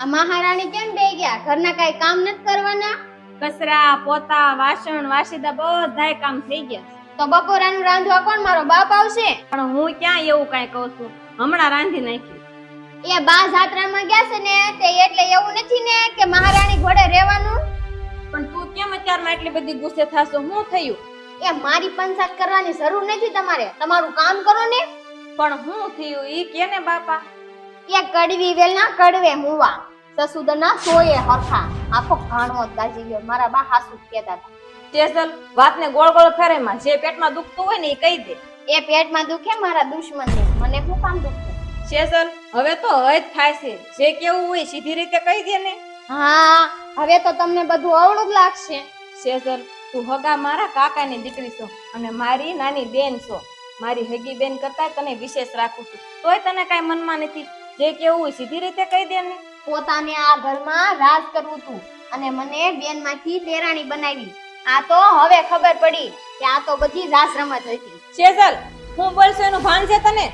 આ મહારાણી કેમ બે ગયા? ઘરના કઈ કામ નથી કરવાના? કચરા પોતા વાસણ વાસીદા બધાય કામ થઈ ગયા. તો બપોરાનું રાંધવા કોણ? મારો બાપ આવશે. પણ હું ક્યાં એવું કઈ કહું છું, હમણાં રાંધી નાખ્યું. એ બા જાત્રામાં ગયા છે ને તે એટલે એવું નથી ને કે મહારાણી ઘોડે રહેવાનું. પણ તું કેમ અત્યારમાં એટલી બધી ગુસ્સે થાશો? શું થયું? એ મારી પંચાયત કરવાની જરૂર નથી તમારે, તમારું કામ કરો ને. પણ શું થયું ઈ કે ને બાપા. એ કડવી વેલ ના કડવે મુવા, સસુદના સોયે હરખા. આખો ઘાણો દાજી ગયો. મારા બા હાસુ કહેતા હતા. તેજલ વાતને ગોળ ગોળ ફેરેમાં, જે પેટમાં દુખતું હોય ને એ કહી દે. એ પેટમાં દુખે મારા દુશ્મનને, મને શું કામ દુખે? સેજલ હવે તો હદ થાય છે, જે કેવું હોય સીધી રીતે કહી દે ને. હા, હવે તો તમને બધું અવળું જ લાગશે. સેજલ તું હગા મારા કાકાની દીકરી છો અને મારી નાની બેન છો. મારી હગી બેન કરતા તને વિશેષ રાખું છું, તોય તને કઈ મનમાં નથી. જે કેવું હોય સીધી રીતે કહી દે ને. પોતાને આ ઘરમાં રાજ કરવું હતું અને મને બેનમાંથી દેરાણી બનાવી. આ તો હવે ખબર પડી કે આ તો બધી રાસ રમત હતી. સેજલ હું બોલશું એનું ભાન છે તને?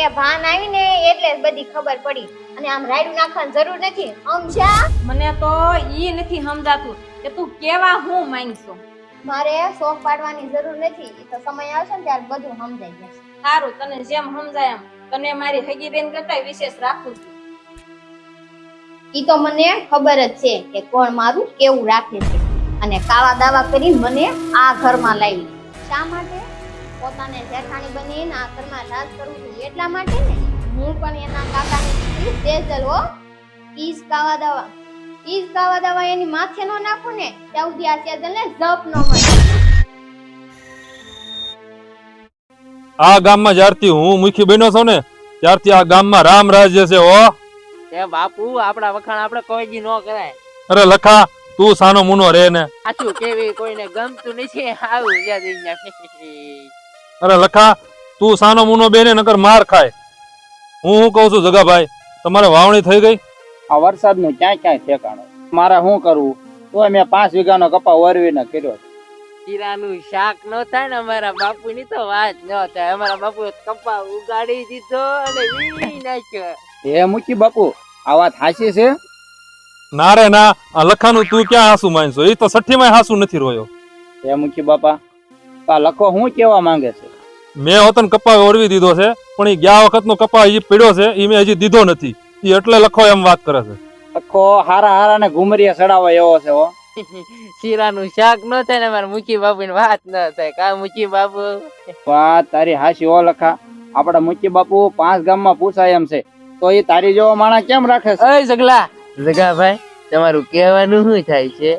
એ ભાન આવીને એટલે જ બધી ખબર પડી. અને આમ રાયડું નાખવાની જરૂર નથી, સમજ્યા? મને તો ઈ નથી સમજાતું કે તું કેવા હું માંગશો. મારે શોખ પાડવાની જરૂર નથી, એ તો સમય આવશે ને ત્યારે બધું સમજાઈ જશે. સારું, તને જેમ સમજાય એમ. તને મારી હગી બેન કરતા વિશેષ રાખું છું. ઈ તો મને ખબર જ છે કે કોણ મારું કેવું રાખે છે. અને કાવા દાવા કરી મને આ ઘરમાં લાવી. શા માટે? પોતાને જેઠાણી બનીને આ ઘરમાં રાજ કરવું છું એટલા માટે ને. હું પણ એના કાકાની દીકરી તેજલ હો. ઈજ કાવા દાવા એની માથે નો નાખું ને ત્યાં સુધી આ તેજલને જપ નો મળે. આ ગામમાં જ્યારથી હું મુખી બન્યો છું ને ત્યારથી આ ગામમાં રામ રાજ્ય છે. હો એ બાપુ, આપડા વખાણ આપણે કોઈ દી નો કરાય. અરે લખા, તું સાનો મુનો રે ને. સાચું કેવી કોઈને ગમતું નથી. આવું અરે લખા, તું સાનો મુનો બેને નકર માર ખાય. હું કહું છું જગાભાઈ, તમારે વાવણી થઈ ગઈ? આ વરસાદનું ક્યાં ક્યાંય ઠેકાણું. મારે શું કરવું? તો મેં 5 વીઘાનો કપા વરવીને કર્યો. જીરાનું શાક નો થાય ને અમારા બાપુ ની તો વાત ન થાય. અમારા બાપુ કપા ઉગાડી દીધો અને વીણી નાખ્યો. હે મુખી બાપુ, આ વાત હાચી છે? ના રે ના, આ લખાનું તું ક્યાં હાસુ માનશો? એ તો સઠ્ઠીમાં હાસુ નથી રોયો. હે મુખી બાપા, આ લખો શું કેવા માંગે છે? મેં હોતન કપા ઓરવી દીધો છે, પણ એ ગયા વખતનો કપા એ પીડ્યો છે, એ મેં હજી દીધો નથી. એ એટલે લખો એમ વાત કરે છે. લખો હારા ને ઘુમરીએ ચડાવવા એવો છે. હો શીરાનું શાક નો થાય ને અમારા મુખી બાપુ ની વાત ન થાય. કા મુખી બાપુ? વાત તારી હાચી. હો લખા, આપડા મુખી બાપુ 5 ગામમાં પૂછાય એમ છે, તો એ તારી જેવો માણસ કેમ રાખે છે? ઓય જગલા, જગાભાઈ તમારું કહેવાનું શું થાય છે?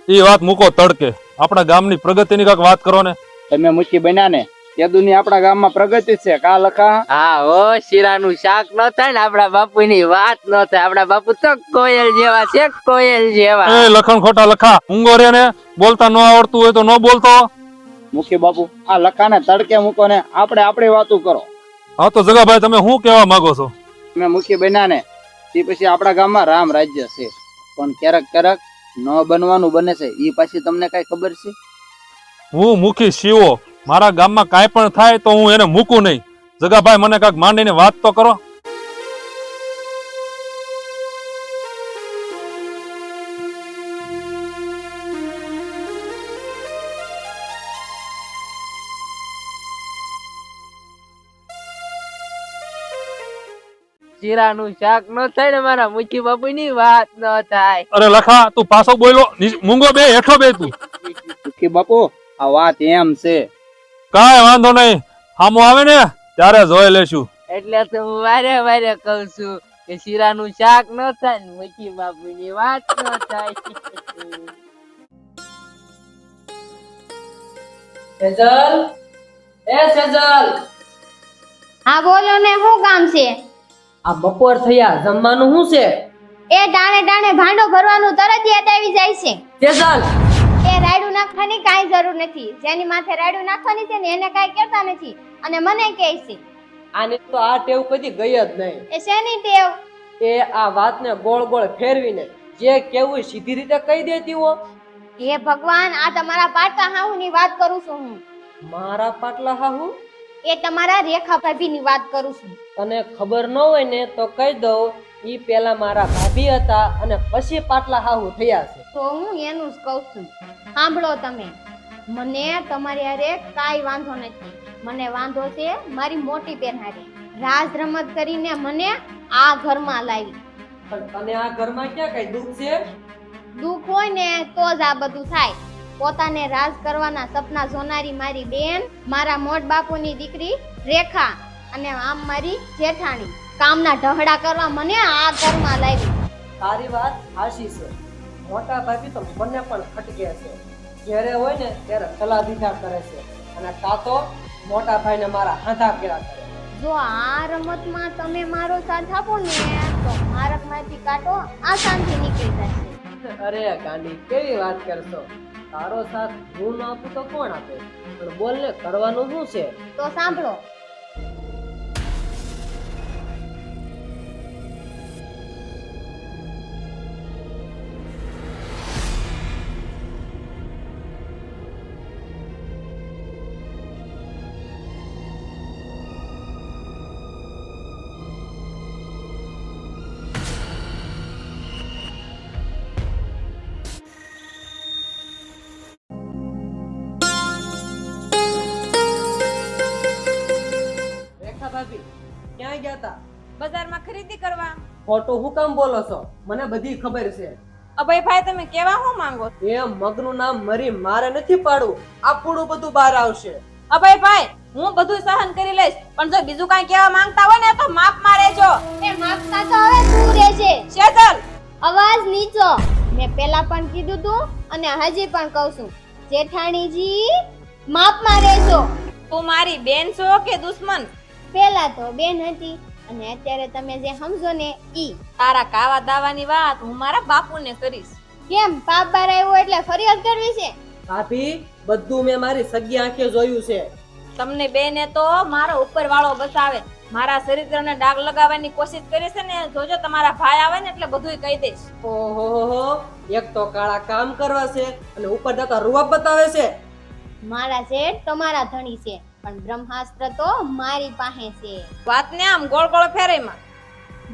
એ વાત મૂકો તડકે, આપણા ગામની પ્રગતિની કાંઈક વાત કરો ને. તમે મુખી બન્યા ને તે દુની આપણા ગામમાં પ્રગતિ છે. કા લખા? હા હો, શીરાનું શાક ન થાય ને આપડા બાપુ ની વાત ન થાય. આપડા બાપુ તો કોયલ જેવા છે, કોયલ જેવા. એ લખણ ખોટા લખા, ઊંઘો રે ને. બોલતા ન આવડતું હોય તો ન બોલતો. મુખી બાપુ, આ લખાને તડકે મૂકો ને આપણે આપણી વાતો કરો. હા તો જગાભાઈ, તમે શું કહેવા માંગો છો? તમે મુખી બન્યા ને તે પછી આપણા ગામમાં રામ રાજ્ય છે, પણ ક્યારેક ન બનવાનું બને છે. એ પાછી તમને કઈ ખબર છે? હું મુખી શિવો, મારા ગામમાં કાંઈ પણ થાય તો હું એને મૂકું નહીં. જગાભાઈ, મને કાંઈક માંડીને વાત તો કરો. શીરાનું શાક ન થાય ને મારા મુખી બાપુ ની વાત ન થાય. અરે લખા, તું પાછો બોલો. મૂંગો બે, હેઠો બે તું. મુખી બાપુ, આ વાત એમ છે. કાંઈ વાંધો નહીં, હામો આવે ને ત્યારે જોઈ લેશું. એટલે તો હું વારે વારે કઉ છું કે શીરાનું શાક ન થાય ને મુખી બાપુ ની વાત ન થાય. સેજલ, એ સેજલ. હા બોલો ને, શું કામ છે? આ બપોર થયા, જમવાનું શું છે? એ ટાણે ટાણે ભાંડો ભરવાનું તરત યાદ આવી જાય છે. સેજલ, એ રાયડું નાખવાની કાંઈ જરૂર નથી. જેની માથે રાયડું નાખવાની છે ને એને કાંઈ કહેતા નથી અને મને કહે છે. આની તો આ ટેવ કદી ગઈ જ નહીં. એ શેની ટેવ? એ આ વાતને ગોળ ગોળ ફેરવીને જે કેવું સીધી રીતે કહી દેતી હો. હે ભગવાન, આ તમારા પાટકા હાહુની વાત કરું છું હું. મારા પાટલા હાહુ? એ તમારા રેખા ભાભીની વાત કરું છું. તને ખબર ન હોય ને તો કહી દઉં, ઈ પેલા મારા ભાભી હતા અને પછી પાટલા હાહુ થયા છે. તો હું એનું જ કહું છું. સાંભળો તમે, મને તમારી હારે કાંઈ વાંધો નથી. મને વાંધો છે મારી મોટી બેન હારે. રાજ રમત કરીને મને આ ઘરમાં લાવી. પણ તને આ ઘરમાં ક્યાં કઈ દુઃખ છે? દુઃખ હોય ને તો જ આ બધું થાય. પોતાને રાજ કરવાના સપના જોનારી મારી બેન, મારા મોટ બાપુની દીકરી રેખા અને આમ મારી જેઠાણી કામના ઢહડા કરવા મને આ ઘરમાં લાવી. તારી વાત સાચી છે. મોટા ભાભી તો મને પણ ખટકે છે. જ્યારે હોય ને ત્યારે સલાહ દીધા કરે છે અને કાં તો મોટા ભાઈને મારા હાથા કર્યા કરે. જો આ રમતમાં તમે મારો સાથ આપો ને તો મારકમાંથી કાંટો આસાનથી નીકળી જશે. અરે ગાંડી, કેવી વાત કરશો? તારો સાથ હું ન આપું તો કોણ આપે? પણ બોલ ને, કરવાનું શું છે? તો સાંભળો, રેખા ભાભી ક્યાં ગયા તા? બજારમાં ખરીદી કરવા. ખોટું હું કામ બોલો છો? મને બધી ખબર છે. અભયભાઈ તમે કેવા શું માંગો? એ મગનું નામ મરી મારે નથી પાડવું. આપણું બધું બહાર આવશે. અભયભાઈ હું બધું સહન કરી લઈશ, પણ જો બીજું કાંઈ કહેવા માંગતા હોય ને તો માફ મારેજો. એ માગતા તો હવે તું રહેજે. સેજલ, અવાજ નીચો. મેં પહેલા પણ કીધું તું અને હજી પણ કહું છું, જેઠાણીજી માપમાં રહેજો. તું મારી બેન છો કે દુશ્મન? પહેલા તો બેન હતી અને અત્યારે તમે જે સમજો ને ઈ. તારા કાવા દાવાની વાત હું મારા બાપુને કરીશ. કેમ પાપ બાર આવ્યો એટલે ફરિયાદ કરવી છે? ભાભી, બધું મેં મારી સગી આંખે જોયું છે. તમને બેને તો મારો ઉપર વાળો બસાવે, મારા ચરિત્રને ડાઘ લગાવવાની કોશિશ કરે છે ને. જોજો તમારા ભાઈ આવે ને એટલે બધુંય કહી દઈશ. ઓહો, એક તો કાળા કામ કરવા છે અને ઉપર જતા રૂવાબ બતાવે છે. મારા શેઠ તમારા ધણી છે પણ બ્રહ્માસ્ત્ર તો મારી પાસે છે. વાતને આમ ગોળ ગોળ ફેરેમાં.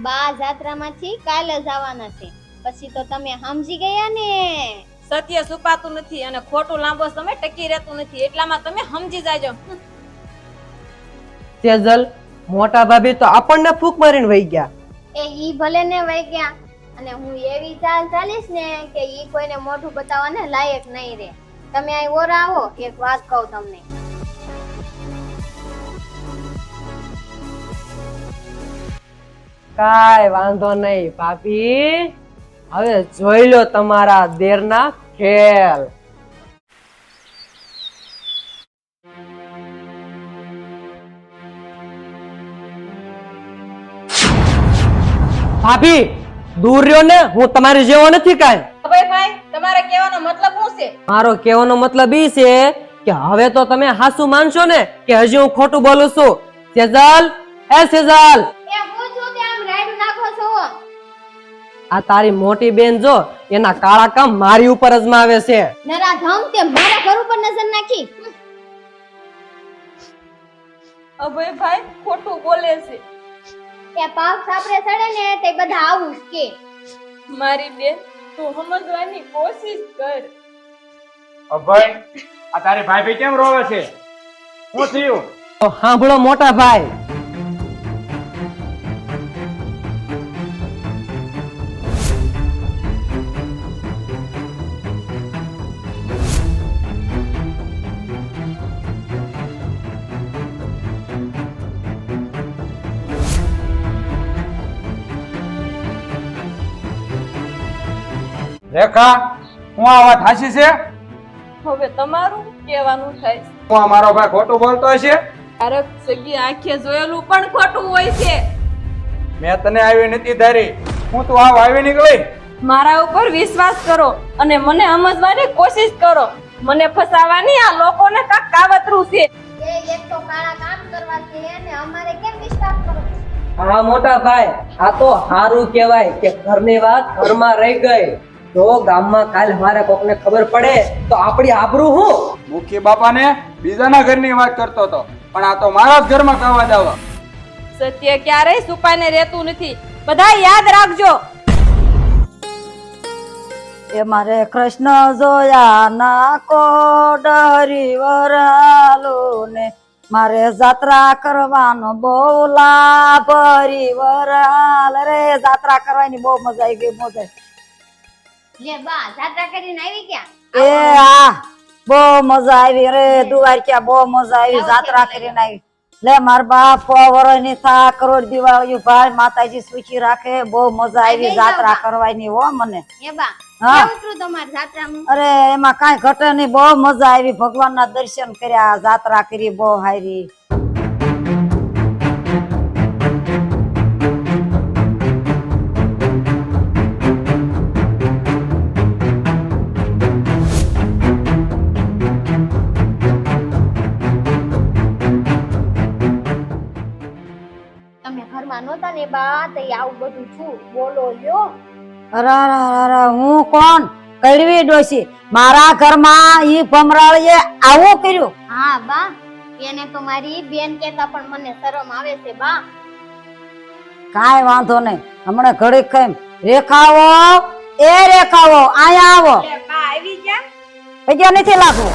બા જાત્રામાંથી કાલે જ આવવાના છે, પછી તો તમે સમજી ગયા ને. સત્ય છુપાતું નથી અને ખોટું લાંબો સમય ટકી રહેતું નથી, એટલામાં તમે સમજી જાજો. તેજલ, મોટા ભાભી તો આપણને ફૂંક મારીને વહી ગયા. એ ઈ ભલે ને વહી ગયા અને હું એવી ચાલ ચાલીશ ને કે ઈ કોઈને મોઢું બતાવવાને લાયક નહીં રહે. તમે અહીં ઓરા આવો, એક વાત કહું તમને. કાય વાંધો નહીં ભાભી, હવે જોઈ લો તમારા દેરના ખેલ. ભાભી, દૂર રહ્યો ને, હું તમારી જેવો નથી કાંઈ. અભયભાઈ તમારે કહેવાનો મતલબ શું છે? મારો કહેવાનો મતલબ ઈ છે કે હવે તો તમે હાસુ માનશો ને કે હજી હું ખોટું બોલું છું. સેજલ, એ સેજલ, એ હું છું તે આમ રાઈડ નાખો છો. આ તારી મોટી બેન જો એના કાળા કામ મારી ઉપર અજમાવે છે. નરાધમ, તે મારા ઘર ઉપર નજર નાખી. અભયભાઈ ખોટું બોલે છે. એ પાપ સાપરે ચડે ને તે બધા આવું જ કે. મારી બેન તું સમજવાની કોશિશ કર. અભય, આ તારી ભાભી કેમ રોવે છે? શું થયું? તો સાંભળો મોટા ભાઈ, રેખા, હું આ વાત હાચી છે? હવે તમારું કહેવાનું થાય છે. હું આ મારો ભાઈ ખોટું બોલતો હશે? ક્યારેક સગી આંખે જોયેલું પણ ખોટું હોય છે. મેં તને આવી નથી ધારી. હું તું આવ આવી નીકળી. મારા ઉપર વિશ્વાસ કરો અને મને સમજવાની કોશિશ કરો. મને ફસાવાની આ લોકોને કાંઈક કાવતરું છે. એ એક તો કાળા કામ કરવા છે અને અમારે કેમ વિશ્વાસ કરો? હા મોટા ભાઈ, આ તો સારું કહેવાય કે ઘરની વાત ઘરમાં રહી ગઈ. જો ગામમાં કાલ મારે કોકને ખબર પડે તો આપણી આબરૂ હું? મુખી બાપાને બીજાના ઘરની વાત કરતો હતો, પણ આ તો મારા જ ઘરમાં કાવા દાવા. સત્ય ક્યારેય છુપાઈને રહેતું નથી. બધા યાદ રાખજો. એ મારે કૃષ્ણ જોયા ના કોડ હરિવરાલો ને મારે જાત્રા કરવાનો બહુ લાભ હરિવરાલ રે જાત્રા કરવાની બહુ મજા આવી ગઈ મોજે. લે બા જાત્રા કરીને આવી ક્યાં? એ આ બહુ મજા આવી રે દુવારક્યા બહુ મજા આવી જાત્રા કરીને આવી. લે માર બાપ વરની થા કરોડ દિવાળી ભાઈ માતાજી સુખી રાખે બહુ મજા આવી જાત્રા કરવાની હો મને. એ બા હા. કેવું હતું તમારી જાત્રામાં? અરે એમાં કાંઈ ઘટે નહીં બહુ મજા આવી ભગવાનના દર્શન કર્યા જાત્રા કરી બહુ હારી. તમે ઘરમાં નહોતા ને બા તો આવું બધું છું બોલો લ્યો. અરે હું કોણ કડવી ડોશી મારા ઘરમાં ઈ ભમરાળીએ આવું કર્યું. હા બા એને તો મારી બેન કેતા પણ મને શરમ આવે છે બા. કાંઈ વાંધો નહીં હમણાં ઘડીક કેમ રેખાઓ એ રેખાઓ આયા આવો. એટલે બા આવી ગયા? પૈસા નથી લાગવું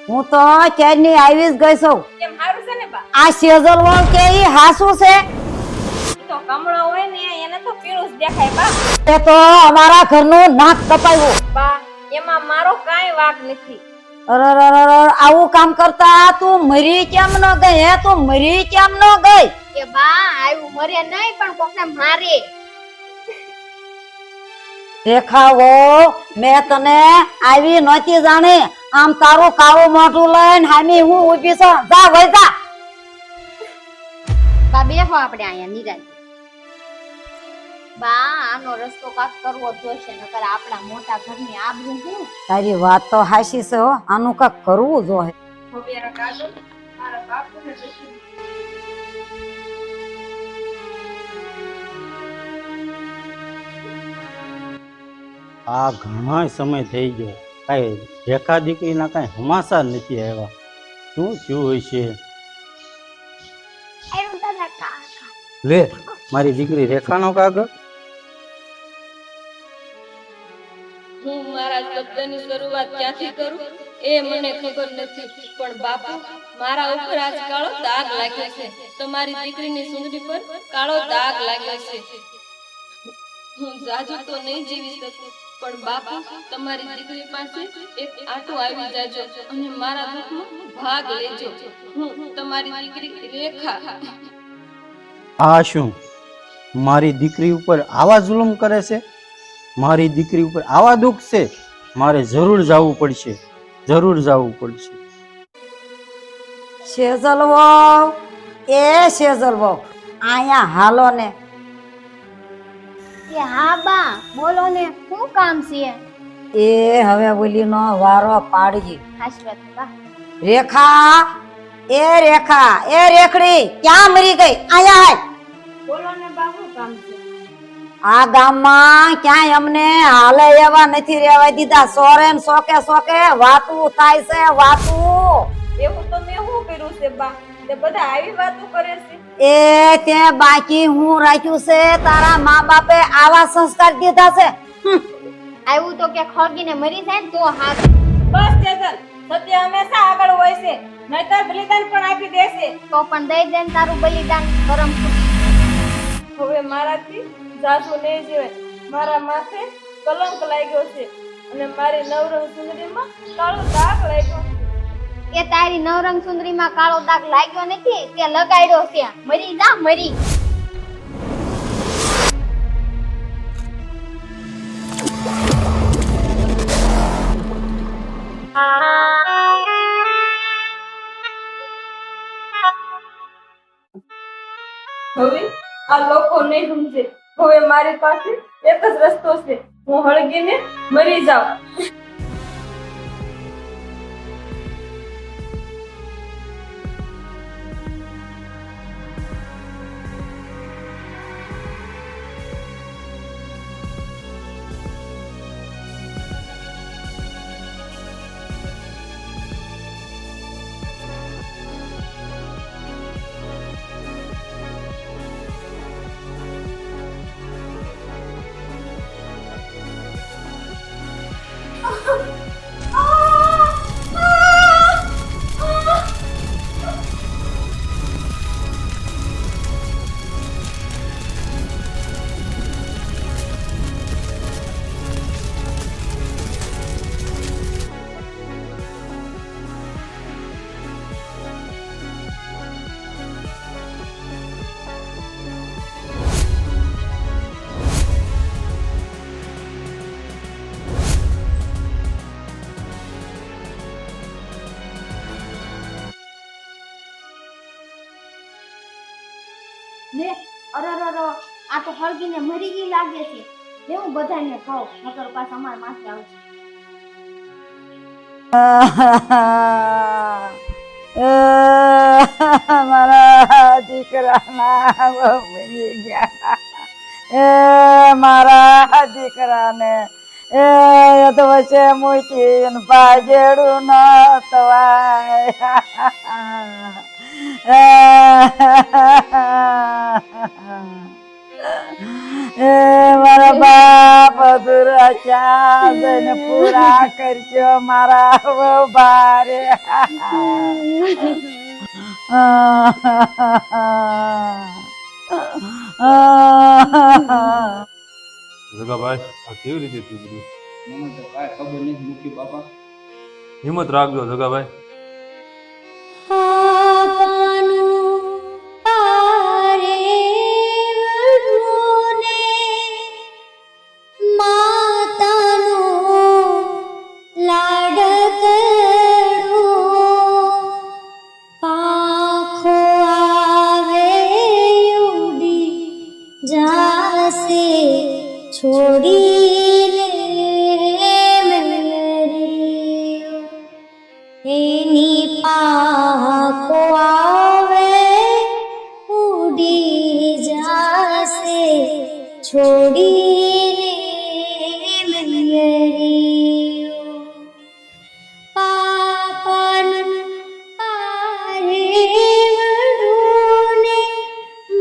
હું તો ક્યારની આવી જ ગઈ છું. કેમ હારું છે ને બા? આ સેજલ વાળ કે ઈ હાસુ છે ઈ તો કમળો હોય ને એને તો પીળું જ દેખાય બા. તે તો અમારા ઘરનું નાક કપાયું. બા એમાં મારો કાંઈ વાંક નથી. અરે આવું કામ કરતા તું મરી કેમ ન ગઈ હે તું મરી કેમ ન ગઈ? એ બા આવ્યું મરે નહીં પણ કોકને મારે. રેખાઓ મેં તને આવી નહોતી જાણી આમ તારું કાળું મોઢું લઈને હામી હું ઊભી છું જા વઈ જા. બા બેહો આપણે અહીંયા નિરાંતે. બા આનો રસ્તો કાક કરવો જ જોઈશે નકર આપણા મોટા ઘરની આબરૂ હું. તારી વાત તો હાચી છે હો આનું કાક કરવું જોઈએ. હવે આ કાઢો મારા બાપુને દર્શન. આ ઘણો સમય થઈ ગયો કાંઈ રેખા દીકરીના કાંઈ હમાસા નથી આવ્યા શું થયું હોય છે? આવ્યું દાદા કાકા. લે મારી દીકરી રેખાનો કાગળ. હું મારા શબ્દની શરૂઆત ક્યાંથી કરું એ મને ખબર નથી પણ બાપુ મારા ઉપર આજ કાળો દાગ લાગ્યો છે. તમારી દીકરીની સુંદરી પર કાળો દાગ લાગ્યો છે. હું જાજુ તો નહીં જીવી શકું પણ બાપુ તમારી દીકરી પાસે એક આંટો આવી જાજો અને મારા દુઃખમાં ભાગ લેજો. હું તમારી દીકરી રેખા. આ શું મારી દીકરી ઉપર આવા જુલમ કરે છે? મારી દીકરી ઉપર આવા દુઃખ છે? મારે જરૂર જવું પડશે, જરૂર જવું પડશે. સેજલ વાવ એ સેજલ વાવ આયા હાલો ને. એ હા બા બોલો ને શું કામ છે? એ હવે ઓલીનો વારો પાડજી. હાશરત બા. રેખા એ રેખડી ક્યાં મરી ગઈ? આયા હાલ. બોલો ને બાપુ કામ છે. આ ગામમાં ક્યાંય અમને હાલે એવા નથી રહેવા દીધા. સોરે ને સોકે વાતું થાય છે વાતું. એવું તો મેં શું કર્યું છે બા? તે બધા આવી વાતો કરે છે. એ તે બાકી હું રાખ્યું છે તારા મા બાપે આવા સંસ્કાર દીધા છે. આવ્યું તો કે ખળગીને મરી જાય ને તો હા. બસ તેજલ સત્ય હંમેશા આગળ હોય છે નહીતર બલિદાન પણ આપી દેશે. તો પણ દઈ દે ને તારું બલિદાન કરમ ફૂટી. હવે મારાથી જાજુ નહીં જીવે. મારા માથે કલંક લાગ્યો છે અને મારી નવરંગ સુંદરીમાં કાળો દાગ લાગ્યો છે. એ તારી નવરંગ સુંદરીમાં કાળો દાગ લાગ્યો નથી તે લગાડ્યો છે. મરી જા મરી. હવે આ લોકો નહીં સમજે. હવે મારી પાસે એક જ રસ્તો છે. હું હળગીને મરી જાઉં. લે અરે આ તો હળગીને મરી ગઈ લાગે છે. લે હું બધાને કહું, નકર પાછા અમાર માથે આવશે. મારા દીકરાના બહુ મરી ગયા. મારા દીકરાને તો વચ્ચે મૂકીને ભાજેડું ન થવાય. મારા બાપ દુરાચા જઈને પૂરા કરજો મારા બહુ ભારે. જગાભાઈ આ કેવી રીતે થયું બધું? મને તો કાંઈ ખબર નથી મૂકી બાપા. હિંમત રાખજો જગાભાઈ. છોડી એની પાકો આવે ઉડી જાશે છોડીને મૈયરીઓ પાપન પારે વડુને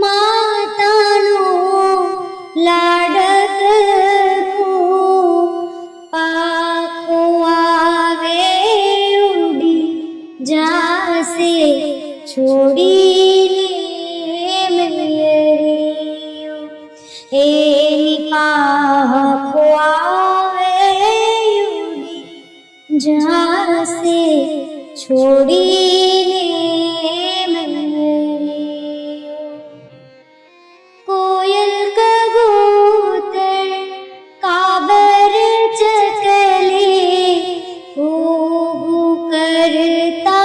માતાનો લાડ છોડીને મૈયરીઓ એની પાખો આવે ઉડી જાશે છોડીને મૈયરીઓ કોયલ કબૂતર કાબર ચકલી કૂ કરતા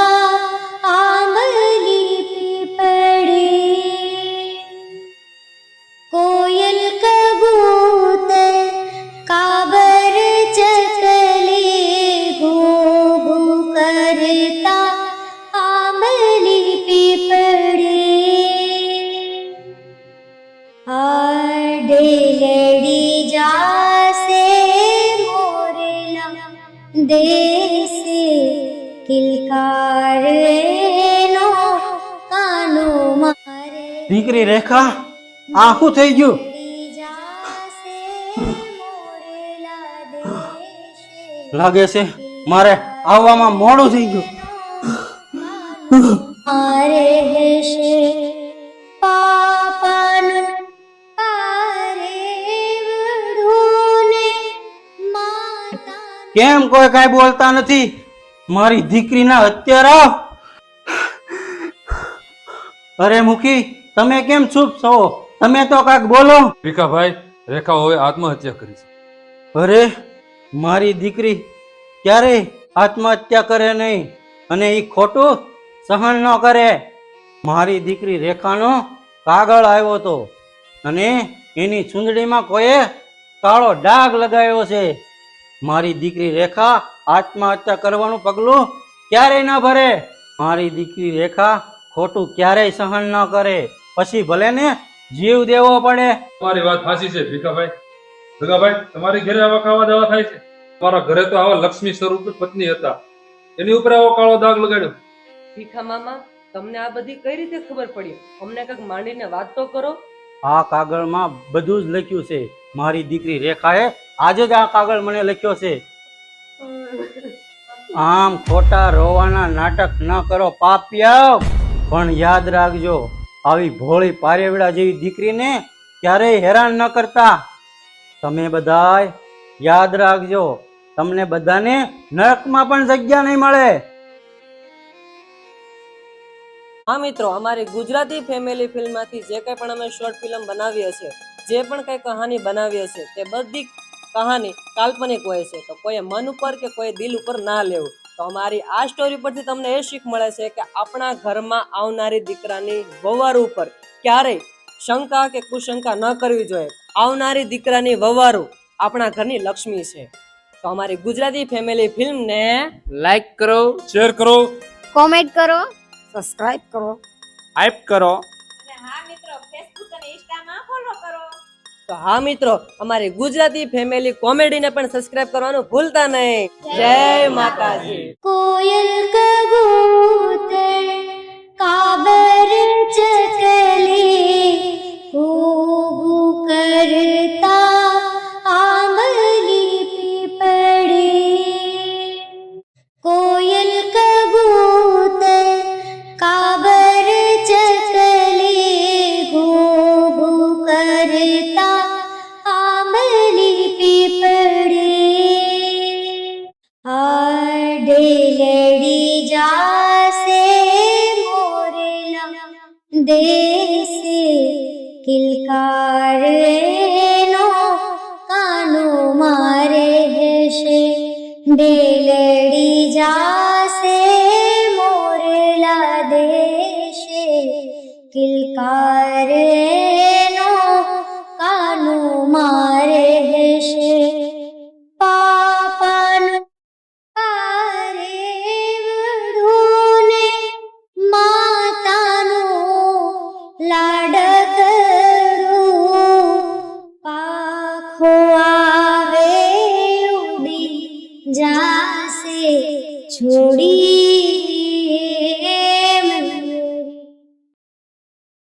कोयल कबूतर काबर चकले घो घो करता आंबली पीपड़े आडे लड़ी जासे मोरला देसे किलकारे नो कानो मारे. દીકરી રેખા આ શું થઈ ગયું? લાગે છે મારે આવવામાં મોડું થઈ ગયું. મારે હશે પાપાનું પારે વડુને માતા. કેમ કોઈ કાંઈ બોલતા નથી? મારી દીકરીના હત્યારા. અરે મુખી તમે કેમ ચૂપ છો? તમે તો કાંઈક બોલો. ભીખાભાઈ રેખા હવે આત્મહત્યા કરી છે. અરે મારી દીકરી ક્યારેય આત્મહત્યા કરે નહીં અને એ ખોટું સહન ન કરે. મારી દીકરી રેખાનો કાગળ આવ્યો હતો અને એની ચૂંદડીમાં કોઈએ કાળો ડાઘ લગાવ્યો છે. મારી દીકરી રેખા આત્મહત્યા કરવાનું પગલું ક્યારેય ન ભરે. મારી દીકરી રેખા ખોટું ક્યારેય સહન ન કરે, પછી ભલે ને જીવ દેવો પડે. તમારી વાત સાચી છે ભીખાભાઈ. જગાભાઈ તમારી ઘરે આવા ખાવા દાવા થાય છે? તમારા ઘરે તો આવા લક્ષ્મી સ્વરૂપ પત્ની હતા, એની ઉપર આવો કાળો દાગ લગાડ્યો. ભીખા મામા, તમને આ બધી કઈ રીતે ખબર પડી? અમને કંઈક માંડીને વાત તો કરો. આ કાગળમાં બધું જ લખ્યું છે. મારી દીકરી રેખાએ આજે જ આ કાગળ મને લખ્યો છે. આમ ખોટા રોવાના નાટક ન કરો પાપિયાઓ. પણ યાદ રાખજો, આવી ભોળી પારેવડા જેવી દીકરીને ક્યારેય હેરાન ન કરતા. તમે બધાય યાદ રાખજો, તમને બધાને નરકમાં પણ જગ્યા નહીં મળે. હા મિત્રો, અમારી ગુજરાતી ફેમિલી ફિલ્મમાંથી જે કંઈ પણ અમે શોર્ટ ફિલ્મ બનાવીએ છીએ, જે પણ કંઈ કહાની બનાવીએ છીએ, તે બધી કહાની કાલ્પનિક હોય છે. તો કોઈ મન ઉપર કે કોઈ દિલ ઉપર ના લેવું. તો અમારી આ સ્ટોરી પરથી તમને એ શીખ મળે છે કે આપણા ઘરમાં આવનારી દીકરાની વવારું ઉપર ક્યારેય શંકા કે કુશંકા ન કરવી જોઈએ. આવનારી દીકરાની વવારું આપણા ઘરની લક્ષ્મી છે. તો અમારી ગુજરાતી ફેમિલી ફિલ્મને લાઈક કરો, શેર કરો. કોમેન્ટ કરો. સબસ્ક્રાઇબ કરો. હાઈપ કરો. તો હા મિત્રો, અમારી ગુજરાતી ફેમિલી કોમેડીને પણ સબસ્ક્રાઇબ કરવાનું ભૂલતા નહીં. જય માતાજી. कोयल कबूतर काबर चकली कूहू करता आंबली पीपड़ी कोयल कबूतर काबर चकली कूहू करता आंबली पीपड़ी डेलड़ी जासे मोरला देसे किलकार नो कानो मारे है डेलड़ी जासे मोरला देशे किलकार नो कानो मारे है पापानु તારે વડુને માતાનું લાડકડું પાખો આવે ઉડી જાશે છોડી